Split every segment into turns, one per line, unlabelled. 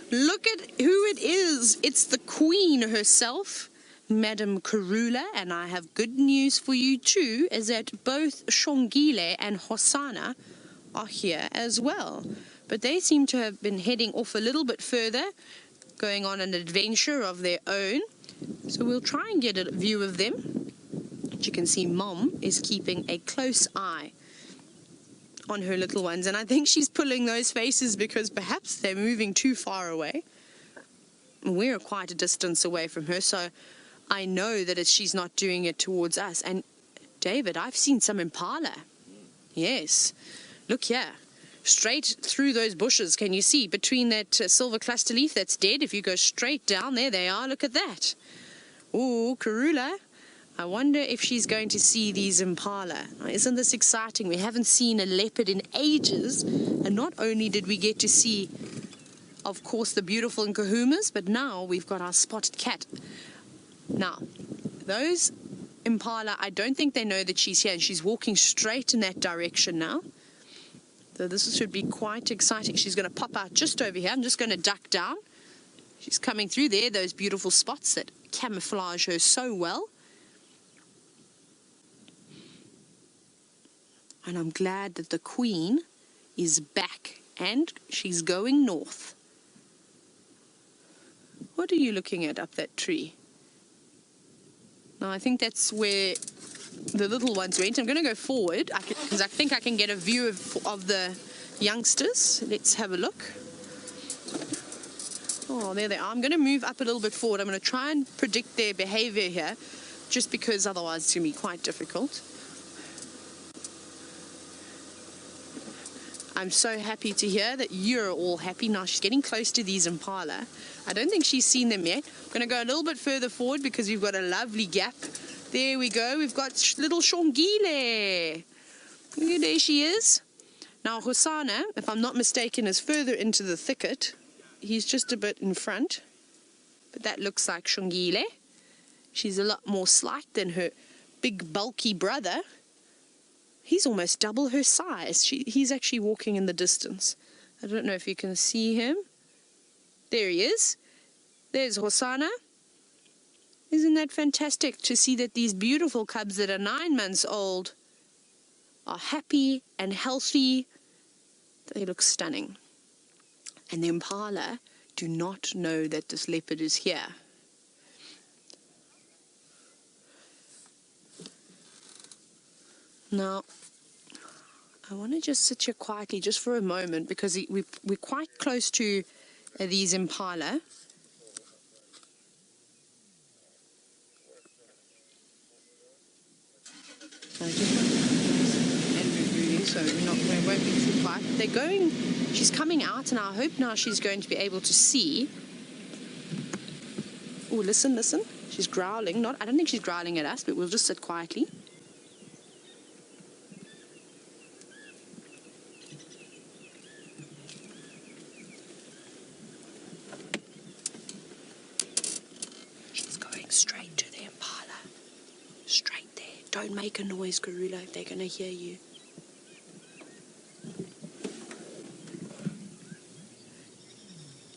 Look at who it is. It's the queen herself, Madam Karula, and I have good news for you too, is that both Shongile and Hosana are here as well. But they seem to have been heading off a little bit further, going on an adventure of their own. So we'll try and get a view of them. As you can see, Mom is keeping a close eye on her little ones, and I think she's pulling those faces because perhaps they're moving too far away. We're quite a distance away from her, so I know that she's not doing it towards us. And David, I've seen some impala. Yes, look here, straight through those bushes. Can you see between that silver cluster leaf that's dead? If you go straight down, there they are. Look at that. Ooh, Karula, I wonder if she's going to see these impala. Isn't this exciting? We haven't seen a leopard in ages, and not only did we get to see, of course, the beautiful Nkuhumas, but now we've got our spotted cat. Now, those impala, I don't think they know that she's here, and she's walking straight in that direction now. So this should be quite exciting. She's going to pop out just over here. I'm just going to duck down. She's coming through there, those beautiful spots that camouflage her so well. And I'm glad that the queen is back and she's going north. What are you looking at up that tree? Now, I think that's where the little ones went. I'm going to go forward because I think I can get a view of the youngsters. Let's have a look. Oh, there they are. I'm going to move up a little bit forward. I'm going to try and predict their behavior here, just because otherwise it's going to be quite difficult. I'm so happy to hear that you're all happy. Now she's getting close to these impala. I don't think she's seen them yet. I'm going to go a little bit further forward because we've got a lovely gap. There we go. We've got little Shongile. There she is. Now Hosana, if I'm not mistaken, is further into the thicket. He's just a bit in front. But that looks like Shongile. She's a lot more slight than her big bulky brother. He's almost double her size. He's actually walking in the distance. I don't know if you can see him. There he is. There's Hosana. Isn't that fantastic to see that these beautiful cubs that are 9 months old are happy and healthy? They look stunning. And the impala do not know that this leopard is here. Now, I want to just sit here quietly just for a moment because we're quite close to these impala. I just want to Andrew moving, so we won't be too quiet. They're going, she's coming out, and I hope now she's going to be able to see. Oh, listen, listen. She's growling. I don't think she's growling at us, but we'll just sit quietly. Straight to the impala. Straight there. Don't make a noise, Karula, if they're going to hear you.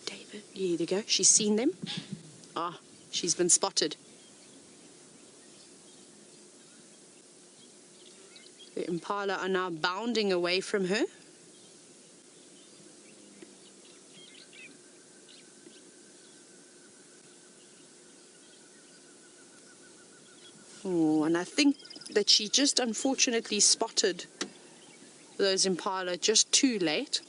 David, yeah, there you go. She's seen them. Ah, she's been spotted. The impala are now bounding away from her. Oh, and I think that she just unfortunately spotted those impala just too late.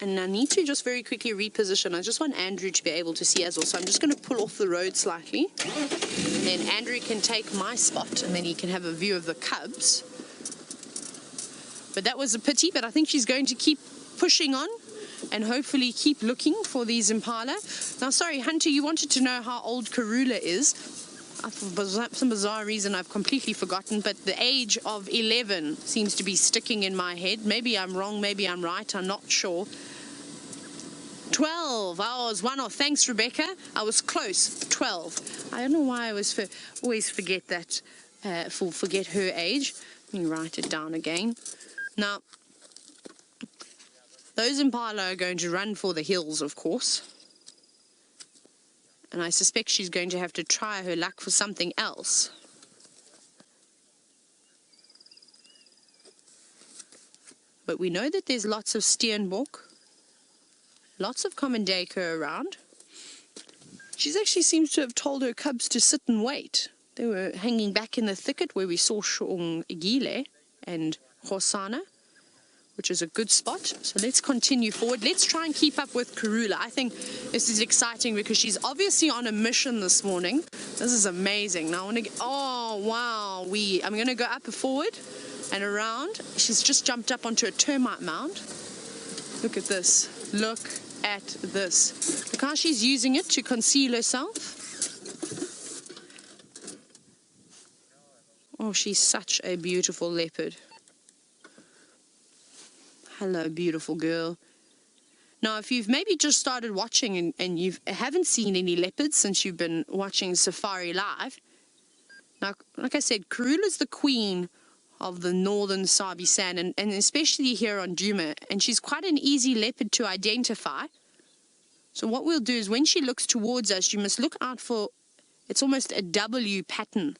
And I need to just very quickly reposition. I just want Andrew to be able to see as well. So I'm just going to pull off the road slightly. And then Andrew can take my spot and then he can have a view of the cubs. But that was a pity, but I think she's going to keep pushing on and hopefully keep looking for these impala. Now, sorry, Hunter, you wanted to know how old Karula is. For some bizarre reason, I've completely forgotten, but the age of 11 seems to be sticking in my head. Maybe I'm wrong, maybe I'm right, I'm not sure. 12. I was one off. Thanks, Rebecca. I was close. 12. I don't know why I always forget that, forget her age. Let me write it down again. Now, Those impala are going to run for the hills, of course. And I suspect she's going to have to try her luck for something else. But we know that there's lots of steenbok, lots of common duiker around. She actually seems to have told her cubs to sit and wait. They were hanging back in the thicket where we saw Shongile and Hosanna, which is a good spot. So let's continue forward. Let's try and keep up with Karula. I think this is exciting because she's obviously on a mission this morning. This is amazing. Now I want to get, oh wow, I'm going to go up and forward and around. She's just jumped up onto a termite mound. Look at this. Look at this. Look how she's using it to conceal herself. Oh, she's such a beautiful leopard. Hello, beautiful girl. Now, if you've maybe just started watching and you haven't seen any leopards since you've been watching Safari Live, now, like I said, Karula's the queen of the northern Sabi Sand, and especially here on Djuma, and she's quite an easy leopard to identify. So what we'll do is when she looks towards us, you must look out for, it's almost a W pattern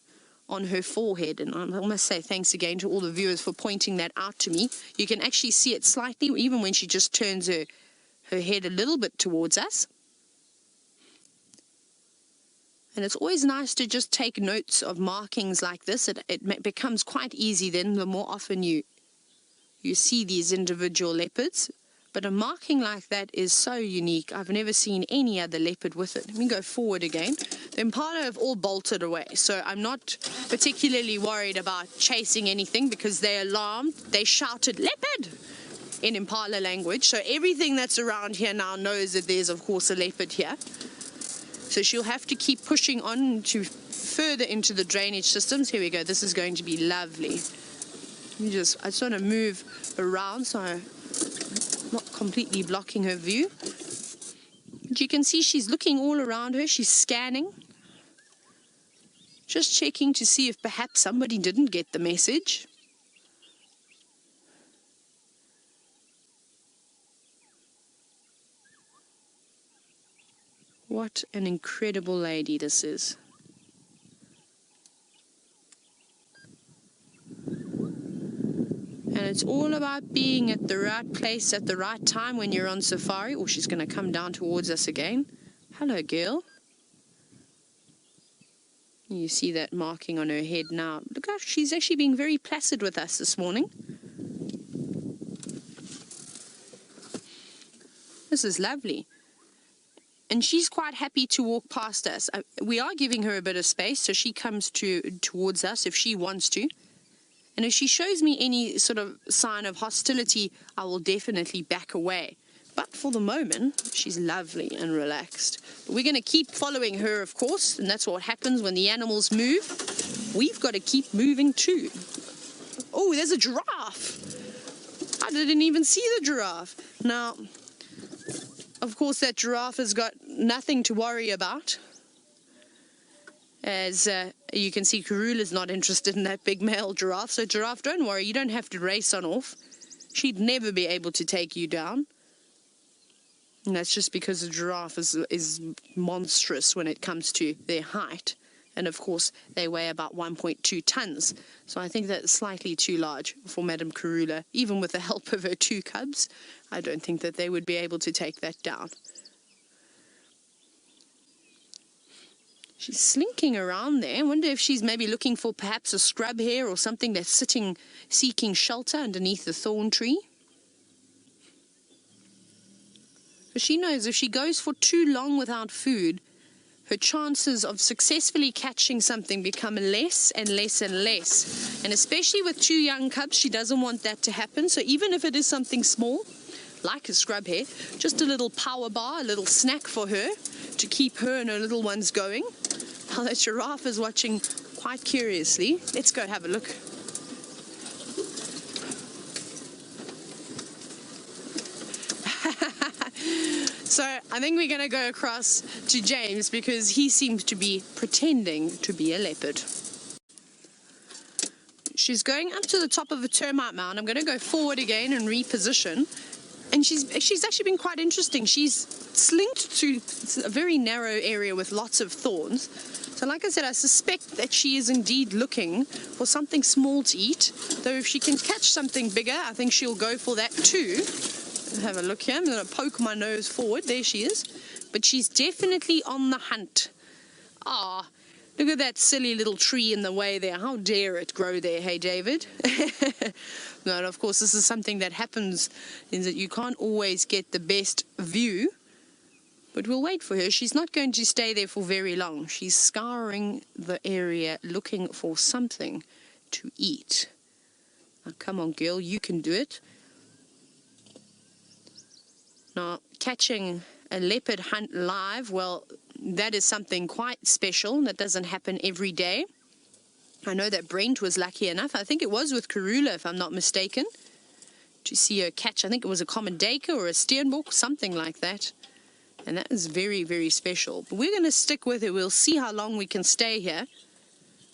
on her forehead, and I must say thanks again to all the viewers for pointing that out to me. You can actually see it slightly even when she just turns her head a little bit towards us. And it's always nice to just take notes of markings like this. It becomes quite easy then the more often you see these individual leopards. But a marking like that is so unique. I've never seen any other leopard with it. Let me go forward again. The impala have all bolted away, so I'm not particularly worried about chasing anything because they're alarmed. They shouted, "Leopard!" in impala language. So everything that's around here now knows that there's, of course, a leopard here. So she'll have to keep pushing on to further into the drainage systems. Here we go. This is going to be lovely. I just want to move around so I'm not completely blocking her view. But you can see she's looking all around her. She's scanning. Just checking to see if perhaps somebody didn't get the message. What an incredible lady this is. And it's all about being at the right place at the right time when you're on safari. Oh, she's going to come down towards us again. Hello, girl. You see that marking on her head now. Look how she's actually being very placid with us this morning. This is lovely. And she's quite happy to walk past us. We are giving her a bit of space, so she comes towards us if she wants to. And if she shows me any sort of sign of hostility, I will definitely back away. But for the moment, she's lovely and relaxed. But we're going to keep following her, of course, and that's what happens when the animals move. We've got to keep moving too. Oh, there's a giraffe. I didn't even see the giraffe. Now, of course, that giraffe has got nothing to worry about. As you can see, Karula's not interested in that big male giraffe. So giraffe, don't worry, you don't have to race on off. She'd never be able to take you down. And that's just because the giraffe is monstrous when it comes to their height. And of course, they weigh about 1.2 tons. So I think that's slightly too large for Madame Karula. Even with the help of her 2 cubs, I don't think that they would be able to take that down. She's slinking around there. I wonder if she's maybe looking for perhaps a scrub hare or something that's sitting, seeking shelter underneath the thorn tree. But she knows if she goes for too long without food, her chances of successfully catching something become less and less and less. And especially with 2 young cubs, she doesn't want that to happen. So even if it is something small, like a scrub hare, just a little power bar, a little snack for her to keep her and her little ones going. Now that giraffe is watching quite curiously. Let's go have a look. So I think we're going to go across to James because he seems to be pretending to be a leopard. She's going up to the top of a termite mound. I'm going to go forward again and reposition. And she's actually been quite interesting. She's slinked to a very narrow area with lots of thorns. So like I said, I suspect that she is indeed looking for something small to eat. Though if she can catch something bigger, I think she'll go for that too. Have a look here. I'm going to poke my nose forward. There she is. But she's definitely on the hunt. Ah, look at that silly little tree in the way there. How dare it grow there, hey, David? No, and of course, this is something that happens, is that you can't always get the best view. But we'll wait for her. She's not going to stay there for very long. She's scouring the area looking for something to eat. Now, come on, girl, you can do it. Now, catching a leopard hunt live, well, that is something quite special. That doesn't happen every day. I know that Brent was lucky enough. I think it was with Karula, if I'm not mistaken, to see her catch. I think it was a common duiker or a steenbok, something like that. And that is very, very special. But we're going to stick with it. We'll see how long we can stay here.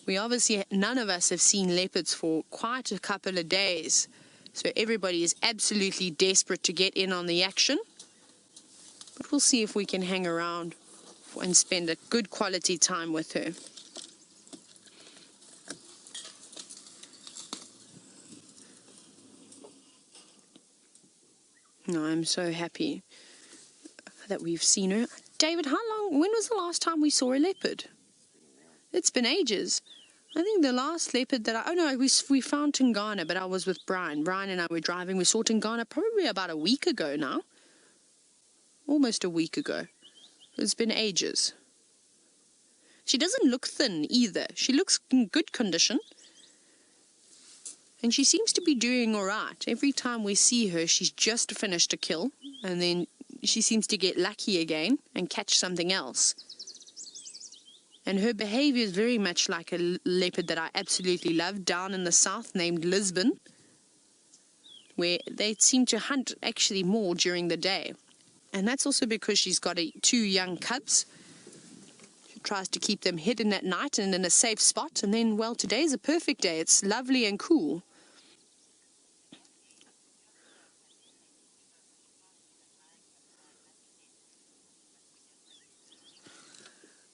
We obviously, none of us have seen leopards for quite a couple of days. So everybody is absolutely desperate to get in on the action. But we'll see if we can hang around and spend a good quality time with her. No, I'm so happy that we've seen her. David, when was the last time we saw a leopard? It's been ages. I think the last leopard that we found Tingana, but I was with Brian. Brian and I were driving. We saw Tingana probably about a week ago now. Almost a week ago. It's been ages. She doesn't look thin either. She looks in good condition. And she seems to be doing all right. Every time we see her, she's just finished a kill. And then she seems to get lucky again and catch something else. And her behavior is very much like a leopard that I absolutely love down in the south named Lisbon, where they seem to hunt actually more during the day. And that's also because she's got 2 young cubs. She tries to keep them hidden at night and in a safe spot. And then, well, today's a perfect day. It's lovely and cool.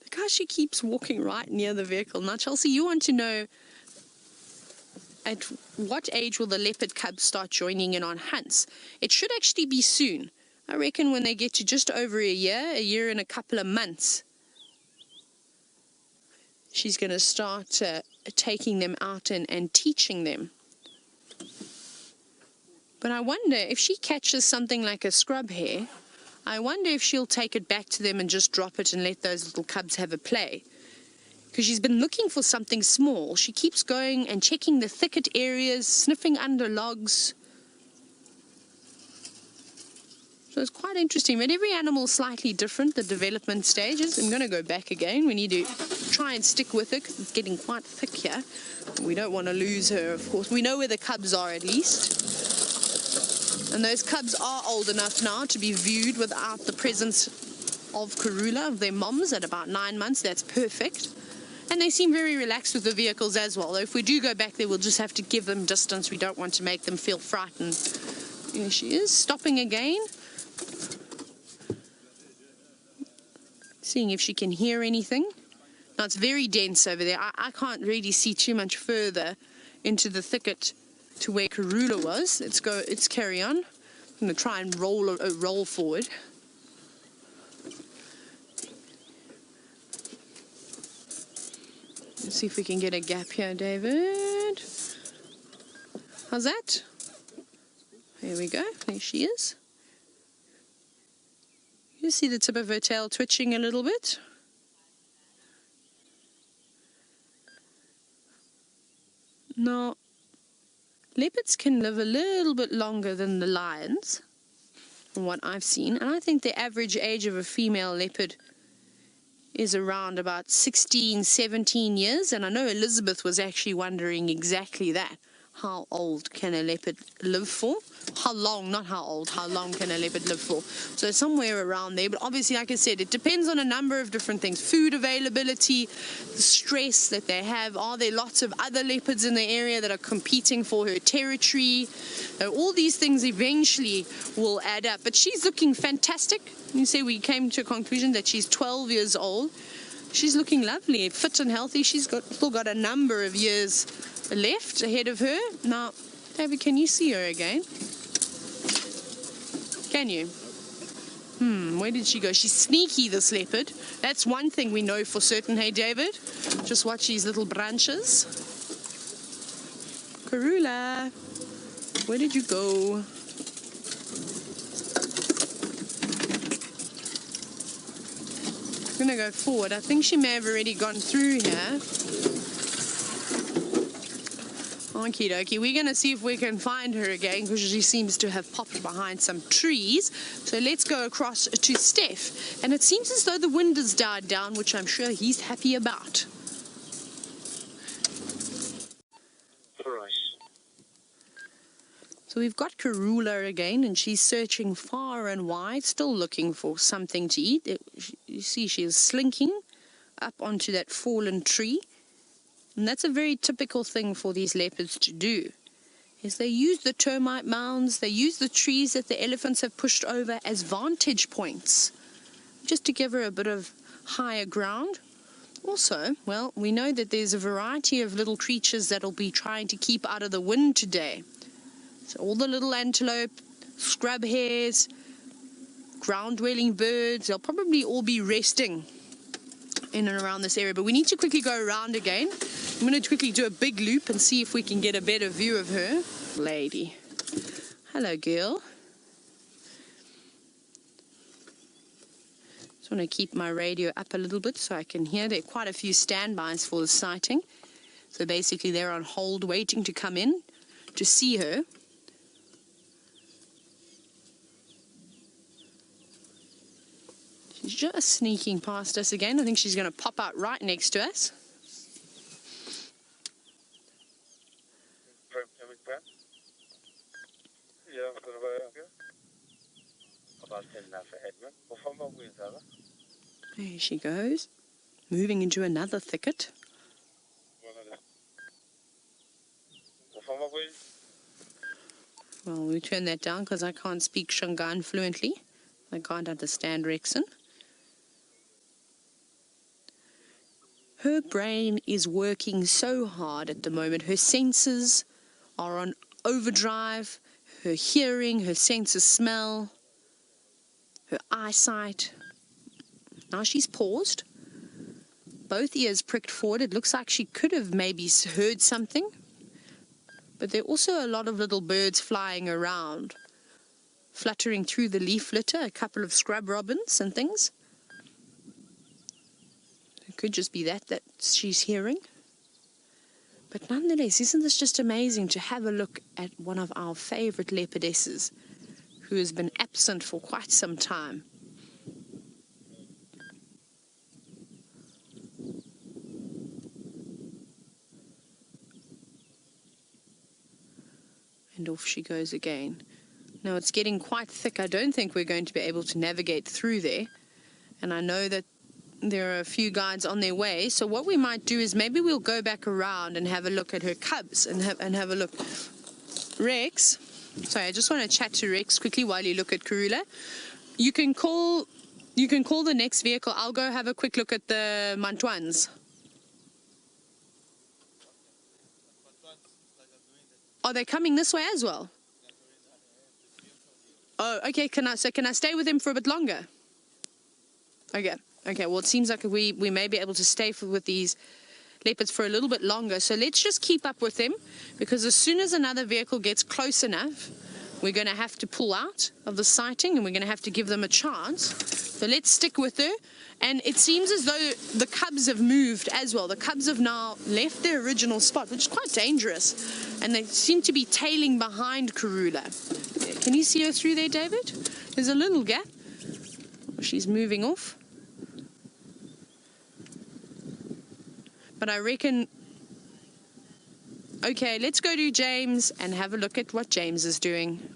Look how she keeps walking right near the vehicle. Now, Chelsea, you want to know at what age will the leopard cubs start joining in on hunts? It should actually be soon. I reckon when they get to just over a year and a couple of months, she's going to start taking them out and teaching them. But I wonder if she catches something like a scrub hare, I wonder if she'll take it back to them and just drop it and let those little cubs have a play. Because she's been looking for something small. She keeps going and checking the thicket areas, sniffing under logs. So it's quite interesting, but every animal is slightly different, the development stages. I'm going to go back again. We need to try and stick with it because it's getting quite thick here. We don't want to lose her, of course. We know where the cubs are at least. And those cubs are old enough now to be viewed without the presence of Karula, of their moms, at about 9 months. That's perfect. And they seem very relaxed with the vehicles as well. Though if we do go back there, we'll just have to give them distance. We don't want to make them feel frightened. There she is, stopping again. Seeing if she can hear anything. Now it's very dense over there. I can't really see too much further into the thicket to where Karula was. Let's carry on. I'm going to try and roll forward. Let's see if we can get a gap here, David. How's that? There we go. There she is. You see the tip of her tail twitching a little bit. Now, leopards can live a little bit longer than the lions, from what I've seen. And I think the average age of a female leopard is around about 16, 17 years. And I know Elizabeth was actually wondering exactly that. How old can a leopard live for? how long, not how old, how long can a leopard live for. So somewhere around there. But obviously, like I said, it depends on a number of different things. Food availability, the stress that they have. Are there lots of other leopards in the area that are competing for her territory? All these things eventually will add up. But she's looking fantastic. You say we came to a conclusion that she's 12 years old. She's looking lovely, fit and healthy. She's still got a number of years left ahead of her. Now, David, can you see her again? Can you? Where did she go? She's sneaky, this leopard. That's one thing we know for certain, hey, David? Just watch these little branches. Karula, where did you go? I'm going to go forward. I think she may have already gone through here. Okie dokie. We're going to see if we can find her again because she seems to have popped behind some trees. So let's go across to Steph. And it seems as though the wind has died down, which I'm sure he's happy about. So we've got Karula again, and she's searching far and wide, still looking for something to eat. You see she is slinking up onto that fallen tree. And that's a very typical thing for these leopards to do, is they use the termite mounds, they use the trees that the elephants have pushed over as vantage points, just to give her a bit of higher ground. Also, well, we know that there's a variety of little creatures that'll be trying to keep out of the wind today. So all the little antelope, scrub hares, ground-dwelling birds, they'll probably all be resting in and around this area. But we need to quickly go around again. I'm going to quickly do a big loop and see if we can get a better view of her. Lady. Hello, girl. Just want to keep my radio up a little bit so I can hear. There are quite a few standbys for the sighting. So basically they're on hold waiting to come in to see her. She's just sneaking past us again. I think she's going to pop out right next to us. There she goes, moving into another thicket. Well, we turn that down because I can't speak Shangaan fluently. I can't understand Rexon. Her brain is working so hard at the moment. Her senses are on overdrive. Her hearing, her sense of smell, her eyesight. Now she's paused. Both ears pricked forward. It looks like she could have maybe heard something. But there are also a lot of little birds flying around, fluttering through the leaf litter, a couple of scrub robins and things. It could just be that she's hearing. But nonetheless, isn't this just amazing to have a look at one of our favorite leopardesses who has been absent for quite some time? And off she goes again. Now it's getting quite thick. I don't think we're going to be able to navigate through there. And I know that there are a few guides on their way. So what we might do is maybe we'll go back around and have a look at her cubs and have a look. Rex, sorry, I just want to chat to Rex quickly while you look at Karula. You can call the next vehicle. I'll go have a quick look at the Mantuans. Are they coming this way as well? Oh, okay. Can I stay with him for a bit longer? Okay. Okay. Well, it seems like we may be able to stay with these leopards for a little bit longer. So let's just keep up with them, because as soon as another vehicle gets close enough, we're going to have to pull out of the sighting and we're going to have to give them a chance. So let's stick with her. And it seems as though the cubs have moved as well. The cubs have now left their original spot, which is quite dangerous. And they seem to be tailing behind Karula. Can you see her through there, David? There's a little gap. She's moving off. But I reckon... Okay, let's go to James and have a look at what James is doing.